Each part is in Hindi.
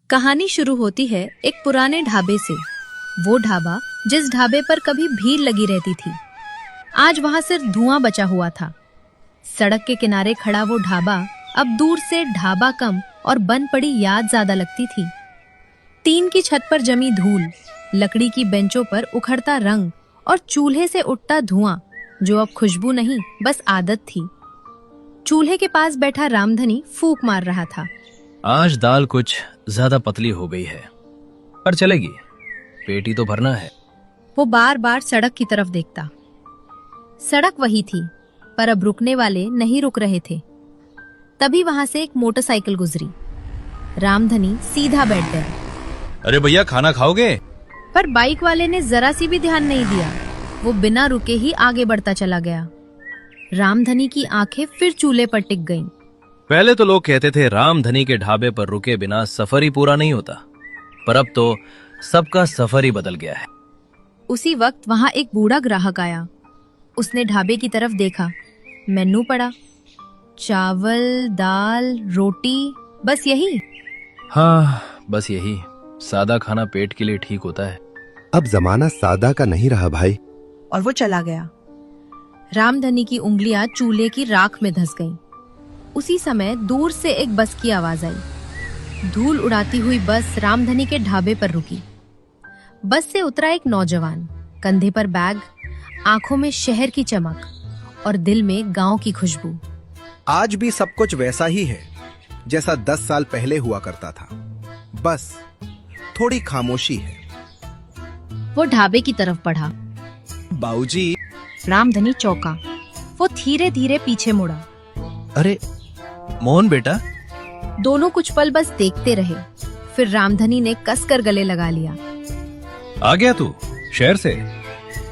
कहानी शुरू होती है एक पुराने ढाबे से। वो ढाबा जिस ढाबे पर कभी भीड़ लगी रहती थी, आज वहां सिर्फ धुआं बचा हुआ था। सड़क के किनारे खड़ा वो ढाबा अब दूर से ढाबा कम और बन पड़ी याद ज्यादा लगती थी। टीन की छत पर जमी धूल, लकड़ी की बेंचों पर उखड़ता रंग और चूल्हे से उठता धुआं जो अब खुशबू नहीं बस आदत थी। चूल्हे के पास बैठा रामधनी फूंक मार रहा था। आज दाल कुछ ज्यादा पतली हो गई है, पर चलेगी, पेट ही तो भरना है। वो बार बार सड़क की तरफ देखता। सड़क वही थी, पर अब रुकने वाले नहीं रुक रहे थे। तभी वहां से एक मोटरसाइकिल गुजरी। रामधनी सीधा बैठ गया। अरे भैया, खाना खाओगे? पर बाइक वाले ने जरा सी भी ध्यान नहीं दिया। वो बिना रुके ही आगे बढ़ता चला गया। रामधनी की आंखें फिर चूल्हे पर टिक गईं। पहले तो लोग कहते थे रामधनी के ढाबे पर रुके बिना सफर ही पूरा नहीं होता, पर अब तो सबका सफर ही बदल गया है। उसी वक्त वहां एक बूढ़ा ग्राहक आया। उसने ढाबे की तरफ देखा। मेन्यू पड़ा, चावल, दाल, रोटी, बस यही। हाँ, बस यही। सादा खाना पेट के लिए ठीक होता है। अब जमाना सादा का नहीं रहा भाई। और वो चला गया। रामधनी की उंगलियां चूल्हे की राख में धंस गईं। उसी समय दूर से एक बस की आवाज आई। धूल उड़ाती हुई बस रामधनी के ढाबे पर रुकी। बस से उतरा एक नौजवान, कंधे पर बैग, आंखों में शहर की चमक और दिल में गांव की खुशबू। आज भी सब कुछ वैसा ही है जैसा 10 साल पहले हुआ करता था, बस थोड़ी खामोशी है। वो ढाबे की तरफ बढ़ा। बाबूजी। रामधनी चौंका। वो धीरे धीरे पीछे मुड़ा। अरे मोहन बेटा। दोनों कुछ पल बस देखते रहे। फिर रामधनी ने कसकर गले लगा लिया। आ गया तू शहर से?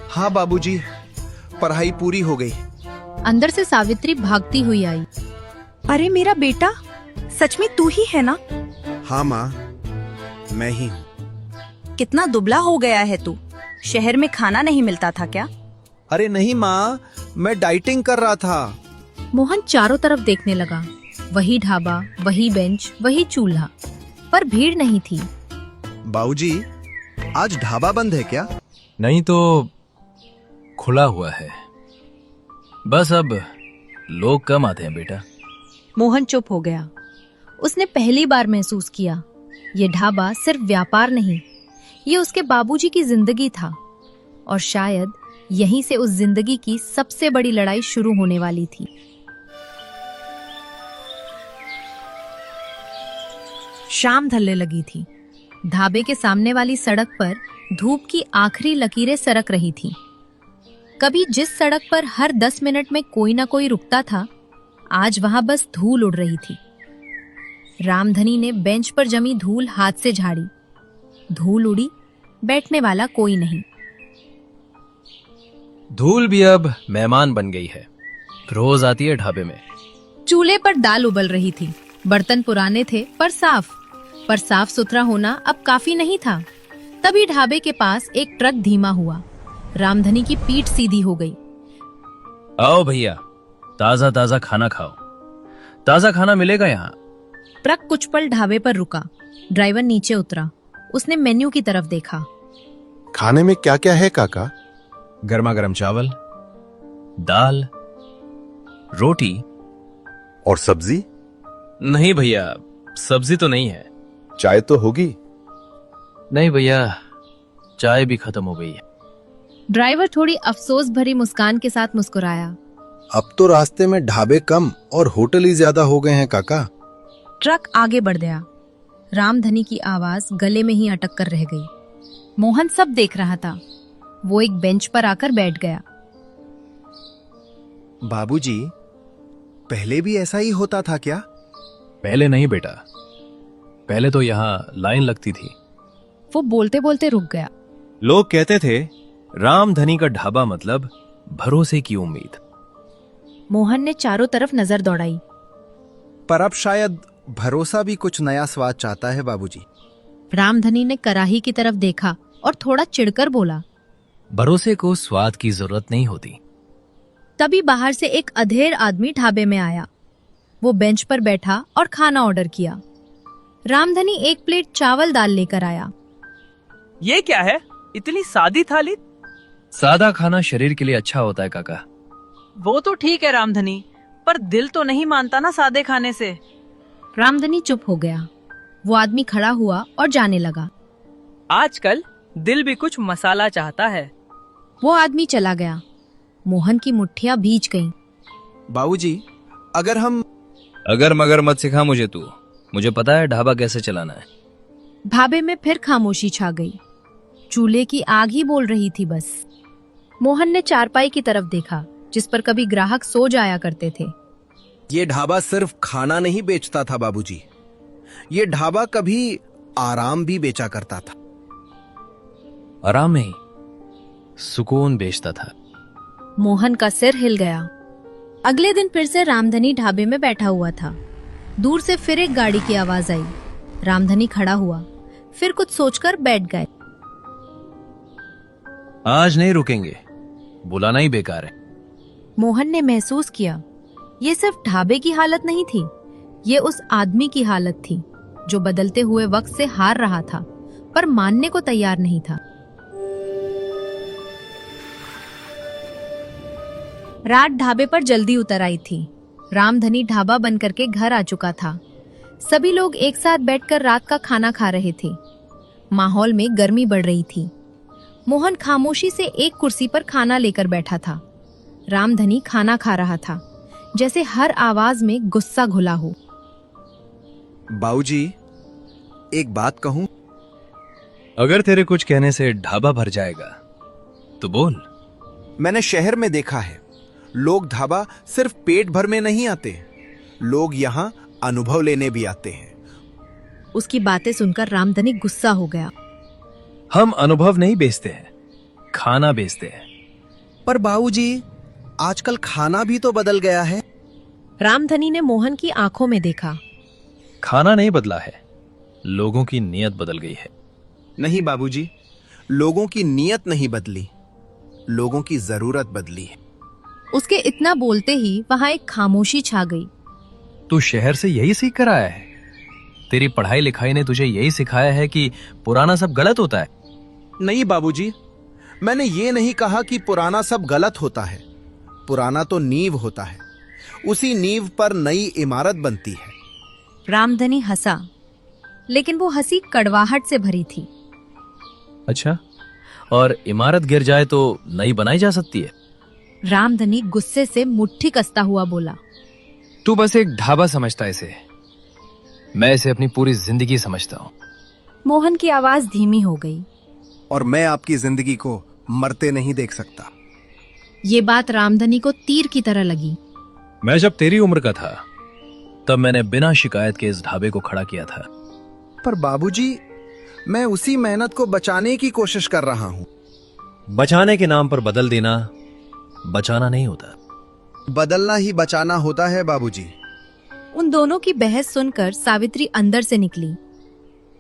हाँ बाबूजी, पढ़ाई पूरी हो गई। अंदर से सावित्री भागती हुई आई। अरे मेरा बेटा, सच में तू ही है ना? हाँ माँ, मैं ही हूँ। कितना दुबला हो गया है तू। शहर में खाना नहीं मिलता था क्या? अरे नहीं माँ, मैं डाइटिंग कर रहा था। मोहन चारों तरफ देखने लगा। वही ढाबा, वही बेंच, वही चूल्हा, पर भीड़ नहीं थी। बाबूजी, आज ढाबा बंद है क्या? नहीं तो खुला हुआ है, बस अब लोग कम आते हैं बेटा। मोहन चुप हो गया। उसने पहली बार महसूस किया, ये ढाबा सिर्फ व्यापार नहीं, ये उसके बाबूजी की जिंदगी था। और शायद यहीं से उस जिंदगी की सबसे बड़ी लड़ाई शुरू होने वाली थी। शाम ढलने लगी थी। ढाबे के सामने वाली सड़क पर धूप की आखिरी लकीरें सरक रही थीं। कभी जिस सड़क पर हर 10 मिनट में कोई ना कोई रुकता था, आज वहां बस धूल उड़ रही थी। रामधनी ने बेंच पर जमी धूल हाथ से झाड़ी। धूल उड़ी, बैठने वाला कोई नहीं। धूल भी अब मेहमान बन गई है, रोज आती है ढाबे में। चूल्हे पर दाल उबल रही थी। बर्तन पुराने थे पर साफ सुथरा होना अब काफी नहीं था। तभी ढाबे के पास एक ट्रक धीमा हुआ। रामधनी की पीठ सीधी हो गई। आओ भैया, ताजा ताजा खाना खाओ। ताजा खाना मिलेगा यहाँ। ट्रक कुछ पल ढाबे पर रुका। ड्राइवर नीचे उतरा। उसने मेन्यू की तरफ देखा। खाने में क्या क्या है काका? गर्मा गर्म चावल, दाल, रोटी और सब्जी? नहीं भैया, सब्जी तो नहीं है। चाय तो होगी? नहीं भैया, चाय भी खत्म हो गई है। ड्राइवर थोड़ी अफसोस भरी मुस्कान के साथ मुस्कुराया। अब तो रास्ते में ढाबे कम और होटल ही ज्यादा हो गए हैं काका। ट्रक आगे बढ़ गया। रामधनी की आवाज गले में ही अटक कर रह गई। मोहन सब देख रहा था। वो एक बेंच पर आकर बैठ गया। बाबूजी, पहले भी ऐसा ही होता था क्या? पहले नहीं बेटा, पहले तो यहाँ लाइन लगती थी। वो बोलते बोलते रुक गया। लोग कहते थे रामधनी का ढाबा मतलब भरोसे की उम्मीद। मोहन ने चारों तरफ नजर दौड़ाई। पर अब शायद भरोसा भी कुछ नया स्वाद चाहता है बाबूजी। रामधनी ने कराही की तरफ देखा और थोड़ा चिढ़कर बोला, भरोसे को स्वाद की जरूरत नहीं होती। तभी बाहर से एक अधेड़ आदमी ढाबे में आया। वो बेंच पर बैठा और खाना ऑर्डर किया। रामधनी एक प्लेट चावल दाल लेकर आया। ये क्या है? इतनी सादी थाली। सादा खाना शरीर के लिए अच्छा होता है काका। वो तो ठीक है रामधनी, पर दिल तो नहीं मानता ना सादे खाने से। रामधनी चुप हो गया। वो आदमी खड़ा हुआ और जाने लगा। आजकल दिल भी कुछ मसाला चाहता है। वो आदमी चला गया। मोहन की मुट्ठियां भीज गईं। बाबूजी, अगर मगर मत सिखा मुझे तू। मुझे पता है ढाबा कैसे चलाना है। ढाबे में फिर खामोशी छा गई। चूल्हे की आग ही बोल रही थी बस। मोहन ने चारपाई की तरफ देखा जिस पर कभी ग्राहक सो जाया करते थे। ये ढाबा सिर्फ खाना नहीं बेचता था बाबूजी, ये ढाबा कभी आराम भी बेचा करता था। आराम नहीं, सुकून बेचता था। मोहन का सिर हिल गया। अगले दिन फिर से रामधनी ढाबे में बैठा हुआ था। दूर से फिर एक गाड़ी की आवाज आई। रामधनी खड़ा हुआ, फिर कुछ सोचकर बैठ गए। आज नहीं रुकेंगे, बुलाना ही बेकार है। मोहन ने महसूस किया ये सिर्फ ढाबे की हालत नहीं थी, ये उस आदमी की हालत थी जो बदलते हुए वक्त से हार रहा था पर मानने को तैयार नहीं था। रात ढाबे पर जल्दी उतर आई थी। रामधनी ढाबा बंद करके घर आ चुका था। सभी लोग एक साथ बैठकर रात का खाना खा रहे थे। माहौल में गर्मी बढ़ रही थी। मोहन खामोशी से एक कुर्सी पर खाना लेकर बैठा था। रामधनी खाना खा रहा था, जैसे हर आवाज में गुस्सा घुला हो। बाबूजी, एक बात कहूं? अगर तेरे कुछ कहने से ढाबा भर जाएगा तो बोल। मैंने शहर में देखा है, लोग ढाबा सिर्फ पेट भर में नहीं आते, लोग यहाँ अनुभव लेने भी आते हैं। उसकी बातें सुनकर रामधनी गुस्सा हो गया। हम अनुभव नहीं बेचते हैं, खाना बेचते हैं। पर बाबूजी, आजकल खाना भी तो बदल गया है। रामधनी ने मोहन की आंखों में देखा। खाना नहीं बदला है, लोगों की नीयत बदल गई है। नहीं बाबूजी, लोगों की नीयत नहीं बदली, लोगों की जरूरत बदली है। उसके इतना बोलते ही वहां एक खामोशी छा गई। तू शहर से यही सीख कर आया है? तेरी पढ़ाई लिखाई ने तुझे यही सिखाया है कि पुराना सब गलत होता है? नहीं बाबूजी, मैंने ये नहीं कहा कि पुराना सब गलत होता है। पुराना तो नींव होता है, उसी नींव पर नई इमारत बनती है। रामधनी हंसा, लेकिन वो हंसी कड़वाहट से भरी थी। अच्छा, और इमारत गिर जाए तो नई बनाई जा सकती है? रामधनी गुस्से से मुट्ठी कसता हुआ बोला। तू बस एक ढाबा समझता है इसे, मैं इसे अपनी पूरी जिंदगी समझता हूँ। मोहन की आवाज धीमी हो गई। और मैं आपकी जिंदगी को मरते नहीं देख सकता। ये बात रामधनी को तीर की तरह लगी। मैं जब तेरी उम्र का था तब मैंने बिना शिकायत के इस ढाबे को खड़ा किया था। पर बाबूजी, मैं उसी मेहनत को बचाने की कोशिश कर रहा हूँ। बचाने के नाम पर बदल देना बचाना नहीं होता। बदलना ही बचाना होता है बाबूजी। उन दोनों की बहस सुनकर सावित्री अंदर से निकली।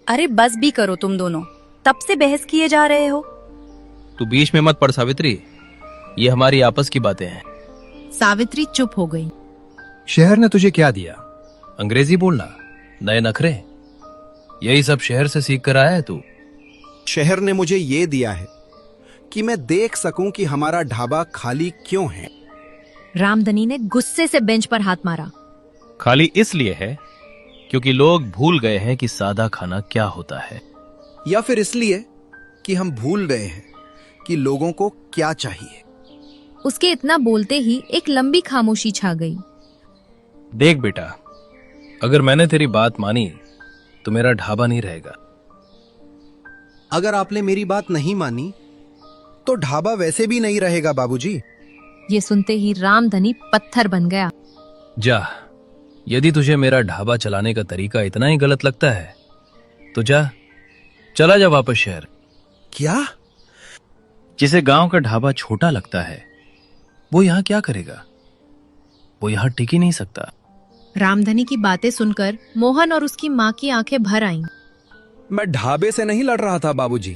अरे बस भी करो तुम दोनों, तब से बहस किए जा रहे हो। तू बीच में मत पड़ सावित्री, ये हमारी आपस की बातें हैं। सावित्री चुप हो गई। शहर ने तुझे क्या दिया? अंग्रेजी बोलना, नए नखरे, यही सब शहर से सीख कर आया है तू? शहर ने मुझे ये दिया है कि मैं देख सकूं कि हमारा ढाबा खाली क्यों है। रामधनी ने गुस्से से बेंच पर हाथ मारा। खाली इसलिए है क्योंकि लोग भूल गए हैं कि सादा खाना क्या होता है। या फिर इसलिए कि हम भूल गए हैं कि लोगों को क्या चाहिए। उसके इतना बोलते ही एक लंबी खामोशी छा गई। देख बेटा, अगर मैंने तेरी बात मानी तो मेरा ढाबा नहीं रहेगा। अगर आपने मेरी बात नहीं मानी तो ढाबा वैसे भी नहीं रहेगा बाबूजी। ये सुनते ही रामधनी पत्थर बन गया। जा, यदि तुझे मेरा ढाबा चलाने का तरीका इतना ही गलत लगता है तो जा, चला जा वापस शहर। क्या? जिसे गांव का ढाबा छोटा लगता है वो यहां क्या करेगा? वो यहां टिक ही नहीं सकता। रामधनी की बातें सुनकर मोहन और उसकी माँ की आंखें भर आईं। मैं ढाबे से नहीं लड़ रहा था बाबूजी,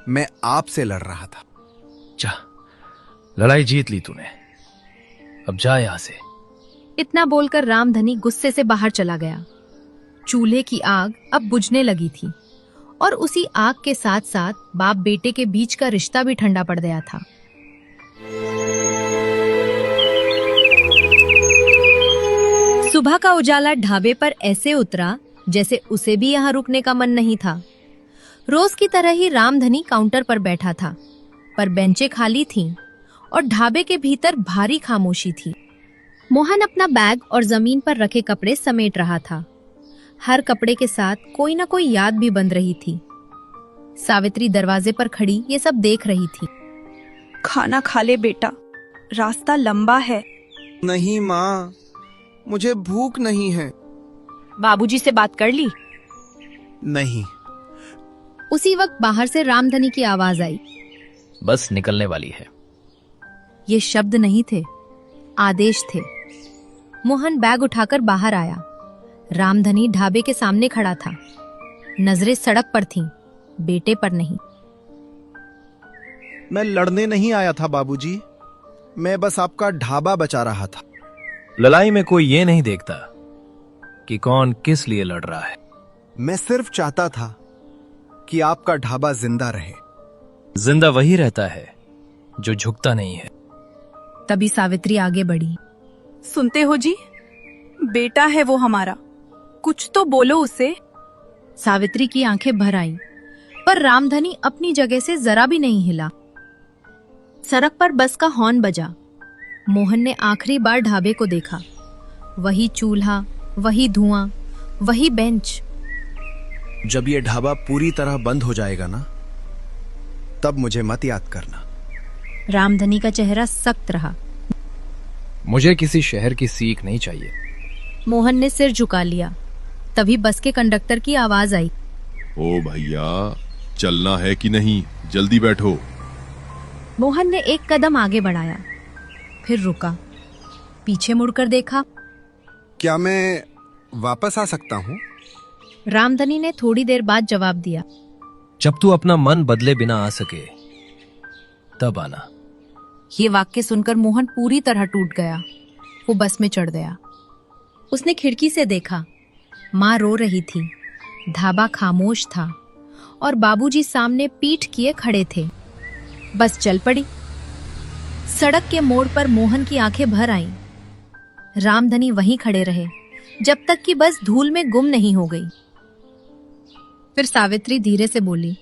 मैं आपसे लड़ रहा था। जा, लड़ाई जीत ली तूने, अब जा यहां से। इतना बोलकर रामधनी गुस्से से बाहर चला गया। चूल्हे की आग अब बुझने लगी थी और उसी आग के साथ साथ बाप बेटे के बीच का रिश्ता भी ठंडा पड़ गया था। सुबह का उजाला ढाबे पर ऐसे उतरा जैसे उसे भी यहाँ रुकने का मन नहीं था। रोज की तरह ही रामधनी काउंटर पर बैठा था, पर बेंचें खाली थीं और ढाबे के भीतर भारी खामोशी थी। मोहन अपना बैग और जमीन पर रखे कपड़े समेट रहा था। हर कपड़े के साथ कोई ना कोई याद भी बंध रही थी। सावित्री दरवाजे पर खड़ी ये सब देख रही थी। खाना खा ले बेटा, रास्ता लंबा है। नहीं माँ, मुझे भूख नहीं है। बाबूजी से बात कर ली? नहीं। उसी वक्त बाहर से रामधनी की आवाज आई। बस निकलने वाली है। ये शब्द नहीं थे, आदेश थे। मोहन बैग उठाकर बाहर आया। रामधनी ढाबे के सामने खड़ा था। नजरें सड़क पर थीं, बेटे पर नहीं। मैं लड़ने नहीं आया था बाबूजी, मैं बस आपका ढाबा बचा रहा था। लड़ाई में कोई ये नहीं देखता कि कौन किस लिए लड़ रहा है। मैं सिर्फ चाहता था कि आपका ढाबा जिंदा रहे। जिंदा वही रहता है जो झुकता नहीं है। तभी सावित्री आगे बढ़ी। सुनते हो जी, बेटा है वो हमारा, कुछ तो बोलो उसे। सावित्री की आंखें भर आईं, पर रामधनी अपनी जगह से जरा भी नहीं हिला। सड़क पर बस का हॉर्न बजा। मोहन ने आखिरी बार ढाबे को देखा। वही चूल्हा, वही धुआं, वही बेंच। जब ये ढाबा पूरी तरह बंद हो जाएगा ना, तब मुझे मत याद करना। रामधनी का चेहरा सख्त रहा। मुझे किसी शहर की सीख नहीं चाहिए। मोहन ने सिर झुका लिया। तभी बस के कंडक्टर की आवाज आई। ओ भैया, चलना है कि नहीं? जल्दी बैठो। मोहन ने एक कदम आगे बढ़ाया, फिर रुका, पीछे मुड़कर देखा। क्या मैं वापस आ सकता हूँ? रामधनी ने थोड़ी देर बाद जवाब दिया। जब तू अपना मन बदले बिना आ सके तब आना। ये वाक्य सुनकर मोहन पूरी तरह टूट गया। वो बस में चढ़ गया। उसने खिड़की से देखा, माँ रो रही थी, ढाबा खामोश था और बाबूजी सामने पीठ किए खड़े थे। बस चल पड़ी। सड़क के मोड़ पर मोहन की आंखें भर आईं। रामधनी वहीं खड़े रहे जब तक कि बस धूल में गुम नहीं हो गई। फिर सावित्री धीरे से बोली,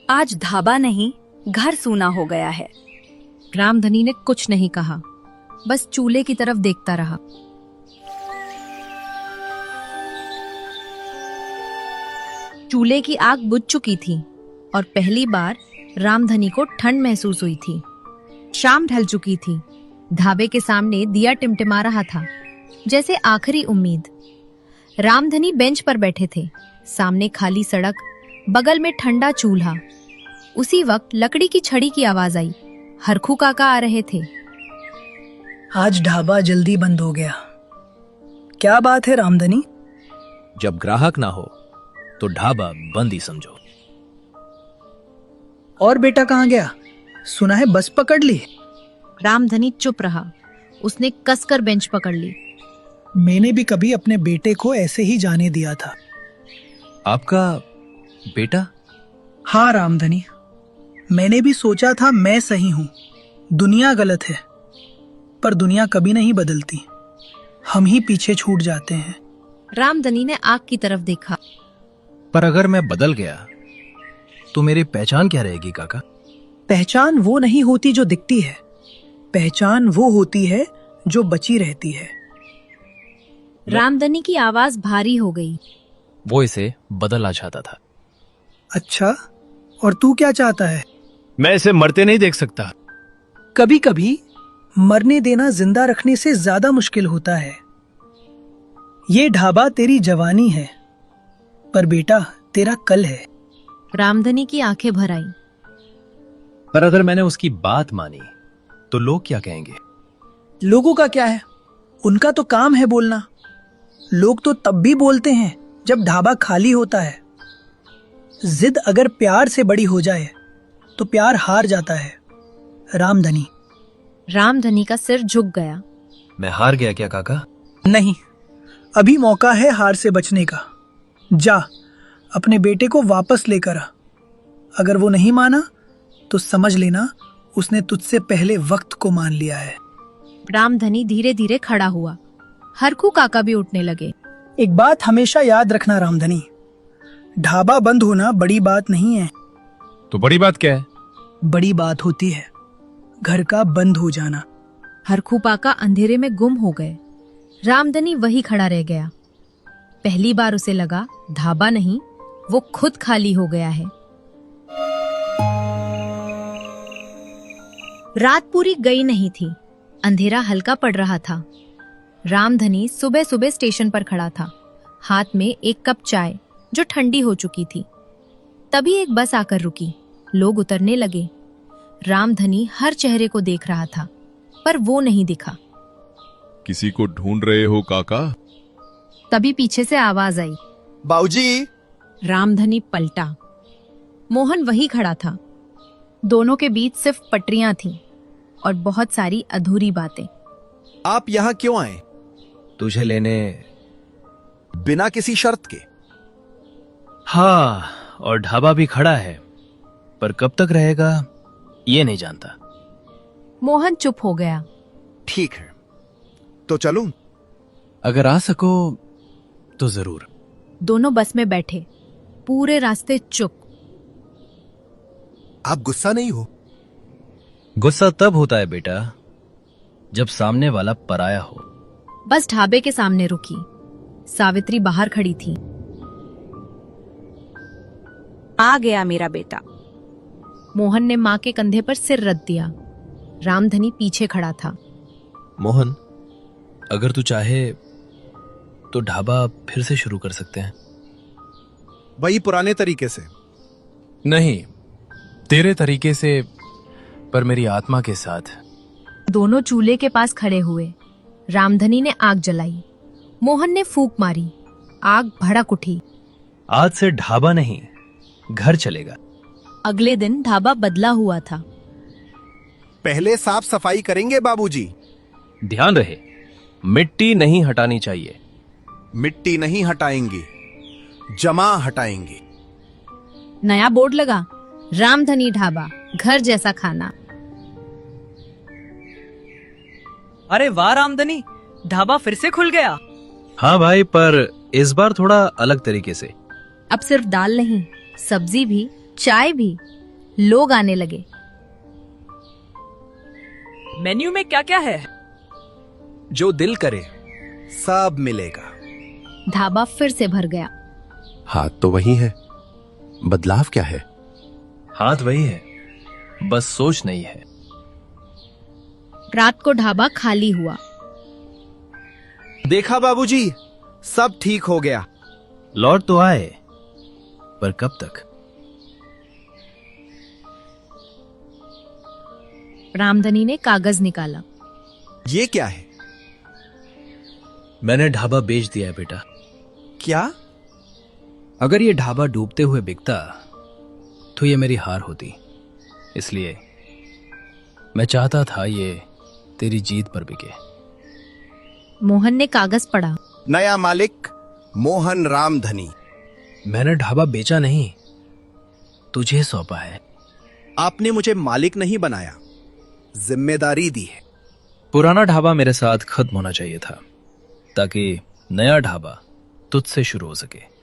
आज ढाबा नहीं, घर सूना हो गया है। रामधनी ने कुछ नहीं कहा, बस चूल्हे की तरफ देखता रहा। चूल्हे की आग बुझ चुकी थी और पहली बार रामधनी को ठंड महसूस हुई थी। शाम ढल चुकी थी। ढाबे के सामने दिया टिमटिमा रहा था, जैसे आखिरी उम्मीद। रामधनी बेंच पर बैठे थे। सामने खाली सड़क, बगल में ठंडा चूल्हा। उसी वक्त लकड़ी की छड़ी की आवाज आई। हरखू काका आ रहे थे। आज ढाबा जल्दी बंद हो गया। क्या बात है रामधनी? जब ग्राहक ना हो तो ढाबा बंद ही समझो। और बेटा कहाँ गया? सुना है बस पकड़ ली। रामधनी चुप रहा। उसने कसकर बेंच पकड़ ली। मैंने भी कभी अपने बेटे को ऐसे ही जाने दिया था। आपका बेटा? हाँ रामधनी, मैंने भी सोचा था मैं सही हूँ, दुनिया गलत है। पर दुनिया कभी नहीं बदलती, हम ही पीछे छूट जाते हैं। रामधनी ने आग की तरफ देखा। पर अगर मैं बदल गया तो मेरी पहचान क्या रहेगी काका? पहचान वो नहीं होती जो दिखती है, पहचान वो होती है जो बची रहती है। रामधनी की आवाज भारी हो गई। वो इसे बदलना चाहता था। अच्छा, और तू क्या चाहता है? मैं इसे मरते नहीं देख सकता। कभी कभी मरने देना जिंदा रखने से ज्यादा मुश्किल होता है। ये ढाबा तेरी जवानी है, पर बेटा तेरा कल है। रामधनी की आंखें भर आईं। पर अगर मैंने उसकी बात मानी तो लोग क्या कहेंगे? लोगों का क्या है, उनका तो काम है बोलना। लोग तो तब भी बोलते हैं जब ढाबा खाली होता है। जिद अगर प्यार से बड़ी हो जाए तो प्यार हार जाता है। रामधनी। रामधनी का सिर झुक गया। मैं हार गया क्या काका? नहीं, अभी मौका है हार से बचने का। जा, अपने बेटे को वापस लेकर आ। अगर वो नहीं माना तो समझ लेना उसने तुझसे पहले वक्त को मान लिया है। रामधनी धीरे धीरे खड़ा हुआ। हरखू काका भी उठने लगे। एक बात हमेशा याद रखना रामधनी, ढाबा बंद होना बड़ी बात नहीं है। तो बड़ी बात क्या है? बड़ी बात होती है घर का बंद हो जाना। हरखू पाका अंधेरे में गुम हो गए। रामधनी वही खड़ा रह गया। पहली बार उसे लगा ढाबा नहीं, वो खुद खाली हो गया है। रात पूरी गई नहीं थी, अंधेरा हल्का पड़ रहा था। रामधनी सुबह सुबह स्टेशन पर खड़ा था, हाथ में एक कप चाय जो ठंडी हो चुकी थी। तभी एक बस आकर रुकी। लोग उतरने लगे। रामधनी हर चेहरे को देख रहा था, पर वो नहीं दिखा। किसी को ढूंढ रहे हो काका? तभी पीछे से आवाज आई। बाबूजी। रामधनी पलटा। मोहन वही खड़ा था। दोनों के बीच सिर्फ पटरियां थीं और बहुत सारी अधूरी बातें। आप यहाँ क्यों आए? तुझे लेने। बिना किसी शर्त के? हाँ, और ढाबा भी खड़ा है, पर कब तक रहेगा ये नहीं जानता। मोहन चुप हो गया। ठीक है, तो चलूं? अगर आ सको तो जरूर। दोनों बस में बैठे, पूरे रास्ते चुप। आप गुस्सा नहीं हो? गुस्सा तब होता है बेटा जब सामने वाला पराया हो। बस ढाबे के सामने रुकी। सावित्री बाहर खड़ी थी। आ गया मेरा बेटा। मोहन ने माँ के कंधे पर सिर रख दिया। रामधनी पीछे खड़ा था। मोहन, अगर तू चाहे तो ढाबा फिर से शुरू कर सकते हैं। वही पुराने तरीके से? नहीं, तेरे तरीके से, पर मेरी आत्मा के साथ। दोनों चूल्हे के पास खड़े हुए। रामधनी ने आग जलाई। मोहन ने फूंक मारी। आग भड़क उठी। आज से ढाबा नहीं, घर चलेगा। अगले दिन ढाबा बदला हुआ था। पहले साफ सफाई करेंगे बाबूजी। ध्यान रहे, मिट्टी नहीं हटानी चाहिए। मिट्टी नहीं हटाएंगे, जमा हटाएंगे। नया बोर्ड लगा, रामधनी ढाबा, घर जैसा खाना। अरे वाह रामधनी, ढाबा फिर से खुल गया। हाँ भाई, पर इस बार थोड़ा अलग तरीके से। अब सिर्फ दाल नहीं, सब्जी भी, चाय भी। लोग आने लगे। मेन्यू में क्या क्या है? जो दिल करे सब मिलेगा। ढाबा फिर से भर गया। हाथ तो वही है, बदलाव क्या है? हाथ वही है, बस सोच नहीं है। रात को ढाबा खाली हुआ। देखा बाबूजी, सब ठीक हो गया। लौट तो आए, पर कब तक? रामधनी ने कागज निकाला। ये क्या है? मैंने ढाबा बेच दिया है बेटा। क्या? अगर ये ढाबा डूबते हुए बिकता तो ये मेरी हार होती, इसलिए मैं चाहता था ये तेरी जीत पर बिके। मोहन ने कागज पढ़ा। नया मालिक मोहन रामधनी। मैंने ढाबा बेचा नहीं, तुझे सौंपा है। आपने मुझे मालिक नहीं बनाया, जिम्मेदारी दी है। पुराना ढाबा मेरे साथ खत्म होना चाहिए था, ताकि नया ढाबा तुझसे शुरू हो सके।